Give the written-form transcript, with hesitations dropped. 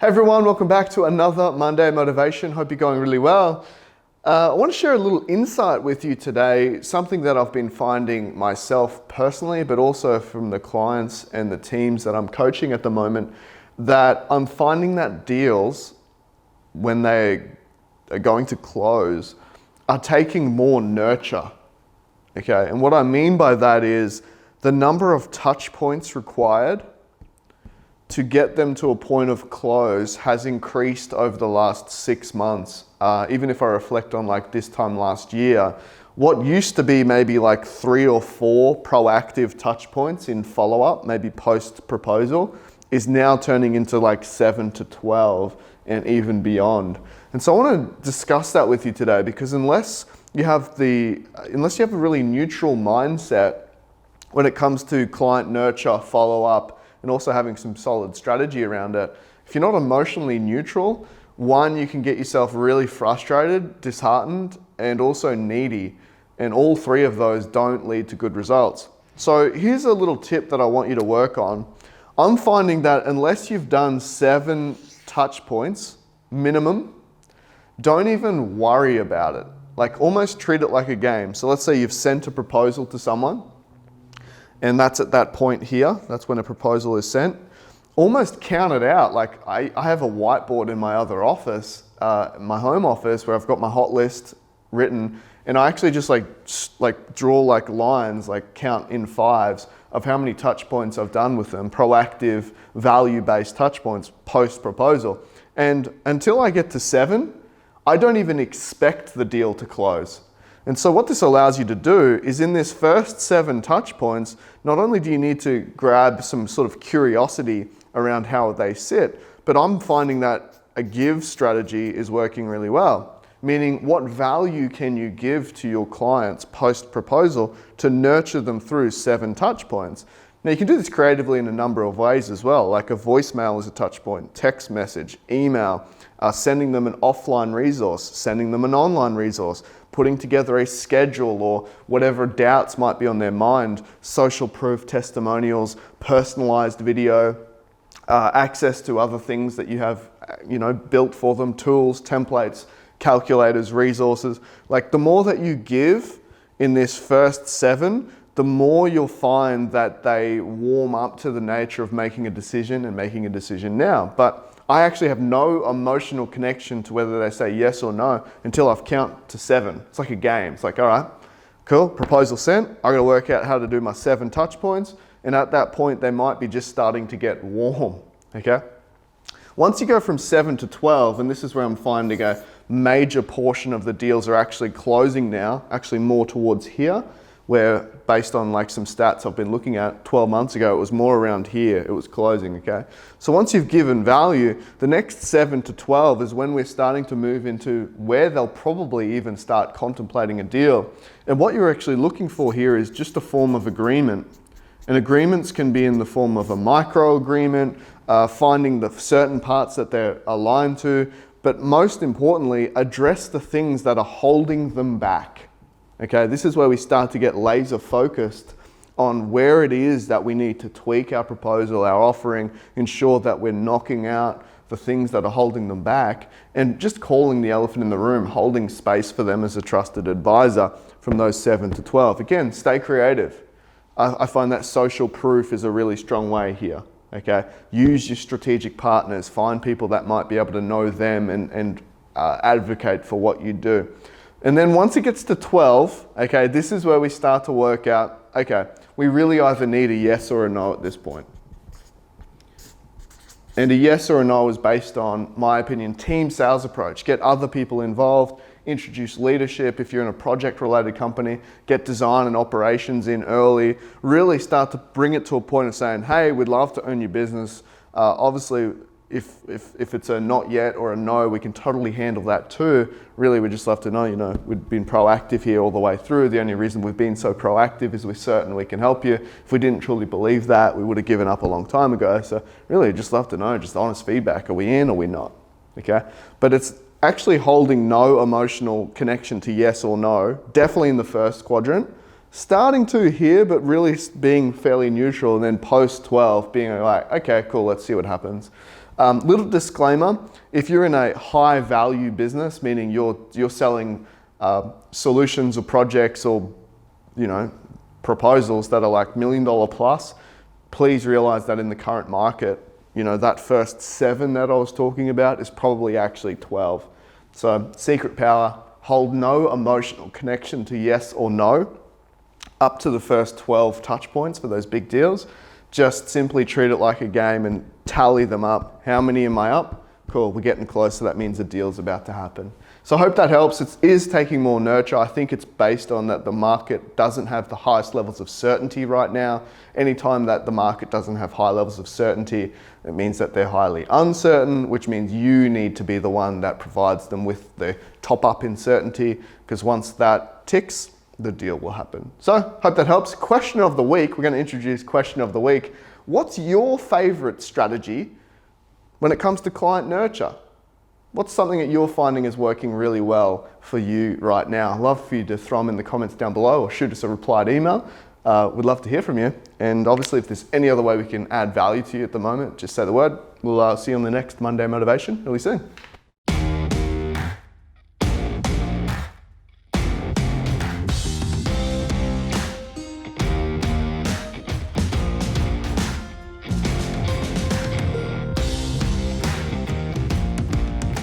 Hey everyone, welcome back to another Monday Motivation. Hope you're going really well. I want to share a little insight with you today, something that I've been finding myself personally, but also from the clients and the teams that I'm coaching at the moment, that I'm finding that deals, when they are going to close, are taking more nurture. Okay, and what I mean by that is the number of touch points required to get them to a point of close has increased over the last 6 months. Even if I reflect on like this time last year, what used to be maybe like 3 or 4 proactive touch points in follow-up, maybe post-proposal, is now turning into like 7 to 12 and even beyond. And so I want to discuss that with you today, because unless you have a really neutral mindset when it comes to client nurture, follow-up, and also having some solid strategy around it. If you're not emotionally neutral, one, you can get yourself really frustrated, disheartened, and also needy. And all three of those don't lead to good results. So here's a little tip that I want you to work on. I'm finding that unless you've done 7 touch points, minimum, don't even worry about it. Like almost treat it like a game. So let's say you've sent a proposal to someone, and that's at that point here. That's when a proposal is sent. Almost count it out. Like I have a whiteboard in my other office, my home office, where I've got my hot list written, and I actually just like draw like lines, like count in 5s of how many touch points I've done with them, proactive, value-based touch points post-proposal. And until I get to 7, I don't even expect the deal to close. And so what this allows you to do is in this first 7 touch points, not only do you need to grab some sort of curiosity around how they sit, but I'm finding that a give strategy is working really well. Meaning, what value can you give to your clients post-proposal to nurture them through 7 touch points? Now you can do this creatively in a number of ways as well, like a voicemail is a touch point, text message, email, sending them an offline resource, sending them an online resource, putting together a schedule or whatever doubts might be on their mind, social proof, testimonials, personalized video, access to other things that you have built for them, tools, templates, calculators, resources. Like the more that you give in this first 7, the more you'll find that they warm up to the nature of making a decision and making a decision now. But I actually have no emotional connection to whether they say yes or no until I've count to 7. It's like a game. It's like, all right, cool, proposal sent. I gotta work out how to do my 7 touch points. And at that point, they might be just starting to get warm, okay? Once you go from 7 to 12, and this is where I'm finding a major portion of the deals are actually closing now, actually more towards here, where based on like some stats I've been looking at 12 months ago, it was more around here, it was closing, okay? So once you've given value, the next 7 to 12 is when we're starting to move into where they'll probably even start contemplating a deal. And what you're actually looking for here is just a form of agreement. And agreements can be in the form of a micro agreement, finding the certain parts that they're aligned to, but most importantly, address the things that are holding them back. Okay, this is where we start to get laser focused on where it is that we need to tweak our proposal, our offering, ensure that we're knocking out the things that are holding them back, and just calling the elephant in the room, holding space for them as a trusted advisor from those 7 to 12. Again, stay creative. I find that social proof is a really strong way here. Okay, use your strategic partners, find people that might be able to know them and advocate for what you do. And then once it gets to 12, okay, this is where we start to work out, okay, we really either need a yes or a no at this point. And a yes or a no is based on, my opinion, team sales approach. Get other people involved, introduce leadership. If you're in a project-related company, get design and operations in early. Really start to bring it to a point of saying, hey, we'd love to own your business. Obviously, if it's a not yet or a no, we can totally handle that too. Really, we just love to know, we've been proactive here all the way through. The only reason we've been so proactive is we're certain we can help you. If we didn't truly believe that, we would have given up a long time ago. So really, just love to know, just honest feedback. Are we in or are we not? Okay? But it's actually holding no emotional connection to yes or no, definitely in the first quadrant. Starting to here, but really being fairly neutral, and then post 12 being like, okay, cool, let's see what happens. Little disclaimer, if you're in a high value business, meaning you're selling solutions or projects or proposals that are like $1 million plus, please realize that in the current market, that first 7 that I was talking about is probably actually 12. So secret power, hold no emotional connection to yes or no up to the first 12 touch points for those big deals. Just simply treat it like a game and tally them up. How many am I up? Cool, we're getting closer. That means a deal's about to happen. So I hope that helps. It is taking more nurture. I think it's based on that the market doesn't have the highest levels of certainty right now. Anytime that the market doesn't have high levels of certainty, it means that they're highly uncertain, which means you need to be the one that provides them with the top up in certainty, because once that ticks, the deal will happen. So hope that helps. Question of the week. We're going to introduce question of the week. What's your favorite strategy when it comes to client nurture? What's something that you're finding is working really well for you right now? I'd love for you to throw them in the comments down below or shoot us a replied email. We'd love to hear from you. And obviously, if there's any other way we can add value to you at the moment, just say the word. We'll see you on the next Monday Motivation really soon.